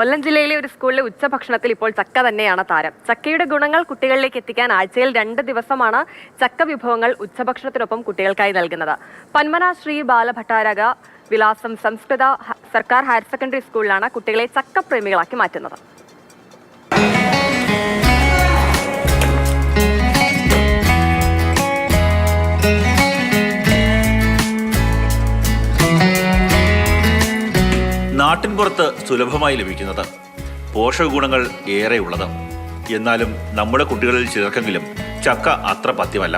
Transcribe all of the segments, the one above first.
കൊല്ലം ജില്ലയിലെ ഒരു സ്കൂളിലെ ഉച്ചഭക്ഷണത്തിൽ ഇപ്പോൾ ചക്ക തന്നെയാണ് താരം. ചക്കയുടെ ഗുണങ്ങൾ കുട്ടികളിലേക്ക് എത്തിക്കാൻ ആഴ്ചയിൽ 2 ദിവസമാണ് ചക്ക വിഭവങ്ങൾ ഉച്ചഭക്ഷണത്തിനൊപ്പം കുട്ടികൾക്കായി നൽകുന്നത്. പന്മന ശ്രീ ബാലഭട്ടാരക വിലാസം സംസ്കൃത സർക്കാർ ഹയർ സെക്കൻഡറി സ്കൂളിലാണ് കുട്ടികളെ ചക്കപ്രേമികളാക്കി മാറ്റുന്നത്. നാട്ടിൻപുറത്ത് സുലഭമായി ലഭിക്കുന്നത്, പോഷക ഗുണങ്ങൾ ഏറെയുള്ളത്. എന്നാലും നമ്മുടെ കുട്ടികളിൽ ചിലർക്കെങ്കിലും ചക്ക അത്ര പഥ്യമല്ല.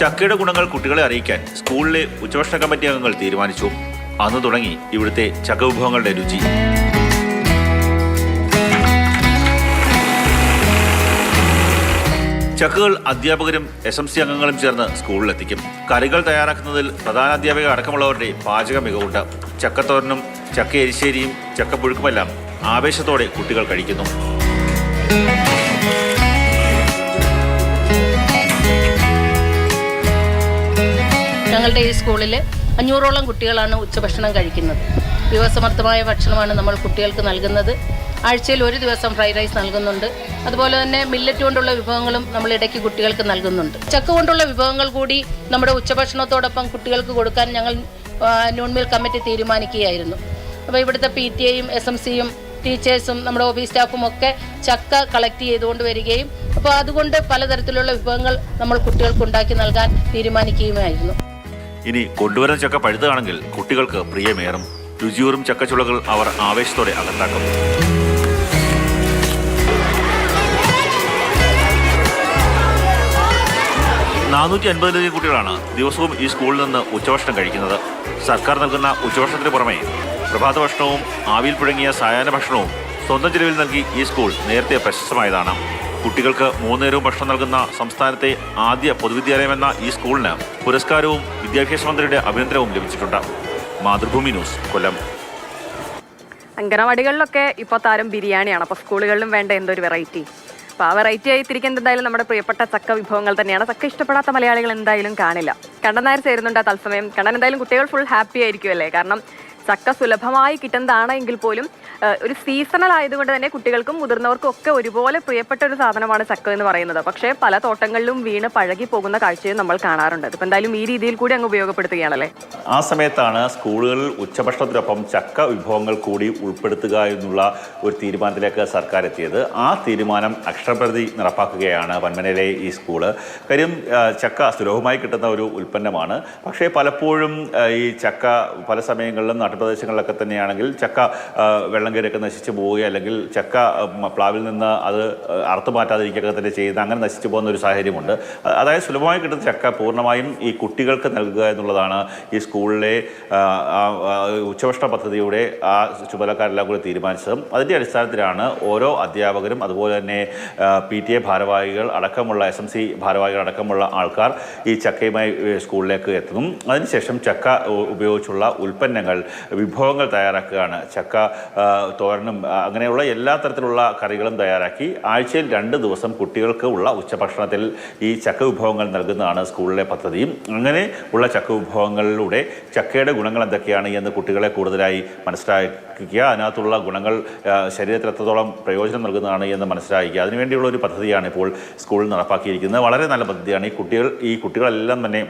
ചക്കയുടെ ഗുണങ്ങൾ കുട്ടികളെ അറിയിക്കാൻ സ്കൂളിലെ ഉച്ചഭക്ഷണ കമ്മിറ്റി അംഗങ്ങൾ തീരുമാനിച്ചു. അന്ന് തുടങ്ങി ഇവിടുത്തെ ചക്ക വിഭവങ്ങളുടെ രുചി. ചക്കകൾ അധ്യാപകരും SMC അംഗങ്ങളും ചേർന്ന് സ്കൂളിലെത്തിക്കും. കറികൾ തയ്യാറാക്കുന്നതിൽ പ്രധാന അധ്യാപിക അടക്കമുള്ളവരുടെ പാചക മികവുണ്ട്. ചക്കത്തോരനും ചക്ക എരിശ്ശേരിയും ചക്കപ്പുഴുക്കുമെല്ലാം ആവേശത്തോടെ കുട്ടികൾ കഴിക്കുന്നു. ഞങ്ങളുടെ ഈ സ്കൂളിൽ 500ഓളം കുട്ടികളാണ് ഉച്ചഭക്ഷണം കഴിക്കുന്നത്. വിഭവസമൃദ്ധമായ ഭക്ഷണമാണ് നമ്മൾ കുട്ടികൾക്ക് നൽകുന്നത്. ആഴ്ചയിൽ 1 ദിവസം ഫ്രൈഡ് റൈസ് നൽകുന്നുണ്ട്. അതുപോലെ തന്നെ മില്ലറ്റ് കൊണ്ടുള്ള വിഭവങ്ങളും നമ്മൾ ഇടയ്ക്ക് കുട്ടികൾക്ക് നൽകുന്നുണ്ട്. ചക്ക കൊണ്ടുള്ള വിഭവങ്ങൾ കൂടി നമ്മുടെ ഉച്ചഭക്ഷണത്തോടൊപ്പം കുട്ടികൾക്ക് കൊടുക്കാൻ ഞങ്ങൾ നോൺ-മീൽ കമ്മിറ്റി തീരുമാനിക്കുകയായിരുന്നു. അപ്പോൾ ഇവിടുത്തെ PTA-യും SMC-യും ടീച്ചേഴ്സും നമ്മുടെ OB സ്റ്റാഫും ഒക്കെ ചക്ക കളക്ട് ചെയ്തുകൊണ്ട് വരികയും അപ്പോൾ അതുകൊണ്ട് പലതരത്തിലുള്ള വിഭവങ്ങൾ നമ്മൾ കുട്ടികൾക്ക് ഉണ്ടാക്കി നൽകാൻ തീരുമാനിക്കുകയുമായിരുന്നു. ഇനി കൊണ്ടുവരുന്ന ചക്ക പഴുതാണെങ്കിൽ കുട്ടികൾക്ക് പ്രിയമേറും. രുചിയൂറും ചക്കച്ചുളകൾ അവർ ആവേശത്തോടെ അകത്താക്കും. 450 കുട്ടികളാണ് ദിവസവും ഈ സ്കൂളിൽ നിന്ന് ഉച്ചഭക്ഷണം കഴിക്കുന്നത്. സർക്കാർ നൽകുന്ന ഉച്ചഭക്ഷണത്തിന് പുറമെ പ്രഭാത ഭക്ഷണവും ആവിയിൽ പുഴങ്ങിയ സായാഹ്ന ഭക്ഷണവും സ്വന്തം ചെലവിൽ നൽകി ഈ സ്കൂൾ നേരത്തെ പ്രശസ്തമായതാണ്. കുട്ടികൾക്ക് 3 നേരവും ഭക്ഷണം നൽകുന്ന സംസ്ഥാനത്തെ ആദ്യ പൊതുവിദ്യാലയമെന്ന ഈ സ്കൂളിന് പുരസ്കാരവും വിദ്യാഭ്യാസ മന്ത്രിയുടെ അഭിനന്ദനവും ലഭിച്ചിട്ടുണ്ട്. മാതൃഭൂമി ന്യൂസ്, കൊല്ലം. അങ്കണവാടികളിലൊക്കെ ഇപ്പോൾ താരം ബിരിയാണിയാണ്. അപ്പോൾ സ്കൂളുകളിലും വേണ്ട എന്തൊരു വെറൈറ്റി. അപ്പോൾ ആ വെറൈറ്റി ആയി തിരിക്കുന്നത് എന്തായാലും നമ്മുടെ പ്രിയപ്പെട്ട ചക്ക വിഭവങ്ങൾ തന്നെയാണ്. ചക്ക ഇഷ്ടപ്പെടാത്ത മലയാളികൾ എന്തായാലും കാണില്ല. കണ്ണൻ നായർ ചേരുന്നുണ്ട് തത്സമയം. കണ്ണൻ, എന്തായാലും കുട്ടികൾ ഫുൾ ഹാപ്പി ആയിരിക്കുമല്ലേ? കാരണം ചക്ക സുലഭമായി കിട്ടുന്നതാണ് എങ്കിൽ പോലും ഒരു സീസണൽ ആയതുകൊണ്ട് തന്നെ കുട്ടികൾക്കും മുതിർന്നവർക്കും ഒക്കെ ഒരുപോലെ പ്രിയപ്പെട്ട ഒരു സാധനമാണ് ചക്ക എന്ന് പറയുന്നത്. പക്ഷേ പല തോട്ടങ്ങളിലും വീണ് പഴകി പോകുന്ന കാഴ്ചയും നമ്മൾ കാണാറുണ്ട്. ഇപ്പം എന്തായാലും ഈ രീതിയിൽ കൂടി അങ്ങ് ഉപയോഗപ്പെടുത്തുകയാണല്ലേ. ആ സമയത്താണ് സ്കൂളുകളിൽ ഉച്ചഭക്ഷണത്തിനൊപ്പം ചക്ക വിഭവങ്ങൾ കൂടി ഉൾപ്പെടുത്തുക എന്നുള്ള ഒരു തീരുമാനത്തിലേക്ക് സർക്കാർ എത്തിയത്. ആ തീരുമാനം അക്ഷരപ്രതി നടപ്പാക്കുകയാണ് പന്മനയിലെ ഈ സ്കൂള്. കാര്യം ചക്ക സുലഭമായി കിട്ടുന്ന ഒരു ഉൽപ്പന്നമാണ്. പക്ഷേ പലപ്പോഴും ഈ ചക്ക പല സമയങ്ങളിലും നാട്ടുപ്രദേശങ്ങളിലൊക്കെ തന്നെയാണെങ്കിൽ ചക്ക വെള്ളം കയറിയൊക്കെ നശിച്ചു പോവുകയോ അല്ലെങ്കിൽ ചക്ക പ്ലാവിൽ നിന്ന് അത് അറുത്തു മാറ്റാതിരിക്കുകയൊക്കെ തന്നെ ചെയ്യുന്ന അങ്ങനെ നശിച്ചു പോകുന്ന ഒരു സാഹചര്യമുണ്ട്. അതായത് സുലഭമായി കിട്ടുന്ന ചക്ക പൂർണ്ണമായും ഈ കുട്ടികൾക്ക് നൽകുക എന്നുള്ളതാണ് ഈ സ്കൂളിലെ ഉച്ചഭക്ഷണ പദ്ധതിയുടെ ആ ചുമതലക്കാരെല്ലാം കൂടി തീരുമാനിച്ചത്. അതിൻ്റെ അടിസ്ഥാനത്തിലാണ് ഓരോ അധ്യാപകരും അതുപോലെ തന്നെ PTA ഭാരവാഹികൾ അടക്കമുള്ള SMC ഭാരവാഹികൾ അടക്കമുള്ള ആൾക്കാർ ഈ ചക്കയുമായി സ്കൂളിലേക്ക് എത്തുന്നു. അതിനുശേഷം ചക്ക ഉപയോഗിച്ചുള്ള ഉൽപ്പന്നങ്ങൾ, വിഭവങ്ങൾ തയ്യാറാക്കുകയാണ്. ചക്ക തോരനും അങ്ങനെയുള്ള എല്ലാ തരത്തിലുള്ള കറികളും തയ്യാറാക്കി ആഴ്ചയിൽ 2 ദിവസം കുട്ടികൾക്ക് ഉള്ള ഉച്ചഭക്ഷണത്തിൽ ഈ ചക്ക വിഭവങ്ങൾ നൽകുന്നതാണ് സ്കൂളിലെ പദ്ധതി. അങ്ങനെ ഉള്ള ചക്ക വിഭവങ്ങളിലൂടെ ചക്കയുടെ ഗുണങ്ങൾ എന്തൊക്കെയാണ് എന്ന് കുട്ടികളെ കൂടുതലായി മനസ്സിലാക്കുക, അതിനകത്തുള്ള ഗുണങ്ങൾ ശരീരത്തിൽ എത്രത്തോളം പ്രയോജനം നൽകുന്നതാണ് എന്ന് മനസ്സിലാക്കുക, അതിനുവേണ്ടിയുള്ള ഒരു പദ്ധതിയാണ് ഇപ്പോൾ സ്കൂളിൽ നടപ്പാക്കിയിരിക്കുന്നത്. വളരെ നല്ല പദ്ധതിയാണ്. ഈ കുട്ടികളെല്ലാം തന്നെ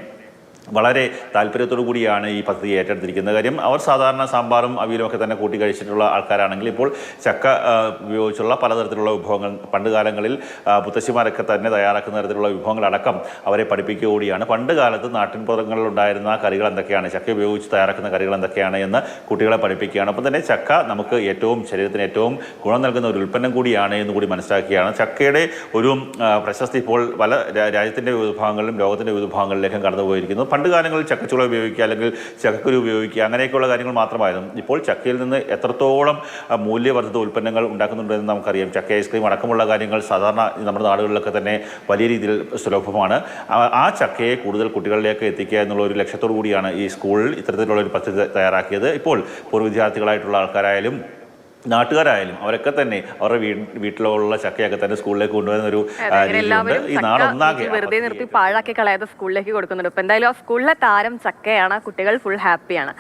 വളരെ താല്പര്യത്തോടു കൂടിയാണ് ഈ പദ്ധതി ഏറ്റെടുത്തിരിക്കുന്നത്. കാര്യം അവർ സാധാരണ സാമ്പാറും അവിയലും ഒക്കെ തന്നെ കൂട്ടി കഴിച്ചിട്ടുള്ള ആൾക്കാരാണെങ്കിൽ ഇപ്പോൾ ചക്ക ഉപയോഗിച്ചുള്ള പലതരത്തിലുള്ള വിഭവങ്ങൾ, പണ്ട് കാലങ്ങളിൽ മുത്തശ്ശിമാരൊക്കെ തന്നെ തയ്യാറാക്കുന്ന തരത്തിലുള്ള വിഭവങ്ങളടക്കം അവരെ പഠിപ്പിക്കുക കൂടിയാണ്. പണ്ട് കാലത്ത് നാട്ടിൻപുറങ്ങളിലുണ്ടായിരുന്ന കറികൾ എന്തൊക്കെയാണ്, ചക്ക ഉപയോഗിച്ച് തയ്യാറാക്കുന്ന കറികൾ എന്തൊക്കെയാണ് എന്ന് കുട്ടികളെ പഠിപ്പിക്കുകയാണ്. അപ്പം തന്നെ ചക്ക നമുക്ക് ശരീരത്തിന് ഏറ്റവും ഗുണം നൽകുന്ന ഒരു ഉൽപ്പന്നം കൂടിയാണ് എന്ന് കൂടി മനസ്സിലാക്കുകയാണ്. ചക്കയുടെ ഒരു പ്രശസ്തി ഇപ്പോൾ പല രാജ്യത്തിൻ്റെ വിവിധ ഭാഗങ്ങളിലും ലോകത്തിൻ്റെ വിവിധ ഭാഗങ്ങളിലേക്കും കടന്നുപോയിരിക്കുന്നു. പണ്ട് കാലങ്ങളിൽ ചക്കച്ചുള ഉപയോഗിക്കുക അല്ലെങ്കിൽ ചക്കക്കുരു ഉപയോഗിക്കുക അങ്ങനെയൊക്കെയുള്ള കാര്യങ്ങൾ മാത്രമായിരുന്നു. ഇപ്പോൾ ചക്കയിൽ നിന്ന് എത്രത്തോളം മൂല്യവർദ്ധിത ഉൽപ്പന്നങ്ങൾ ഉണ്ടാക്കുന്നുണ്ടെന്ന് നമുക്കറിയാം. ചക്ക ഐസ്ക്രീം അടക്കമുള്ള കാര്യങ്ങൾ സാധാരണ നമ്മുടെ നാടുകളിലൊക്കെ തന്നെ വലിയ രീതിയിൽ സുലഭമാണ്. ആ ചക്കയെ കൂടുതൽ കുട്ടികളിലേക്ക് എത്തിക്കുക എന്നുള്ള ഒരു ലക്ഷ്യത്തോടു കൂടിയാണ് ഈ സ്കൂളിൽ ഇത്തരത്തിലുള്ള ഒരു പദ്ധതി തയ്യാറാക്കിയത്. ഇപ്പോൾ പൂർവ്വ വിദ്യാർത്ഥികളായിട്ടുള്ള ആൾക്കാരായാലും നാട്ടുകാരായാലും അവരൊക്കെ തന്നെ അവരുടെ വീട്ടിലുള്ള ചക്കയൊക്കെ തന്നെ സ്കൂളിലേക്ക് കൊണ്ടുവരുന്ന ഒരു ഈ നാടൊന്നാകെ വെറുതെ നിർത്തി പാഴാക്കി കളയാതെ സ്കൂളിലേക്ക് കൊടുക്കുന്നുണ്ട്. ഇപ്പൊ എന്തായാലും ആ സ്കൂളിലെ താരം ചക്കയാണ്. കുട്ടികൾ ഫുൾ ഹാപ്പിയാണ്.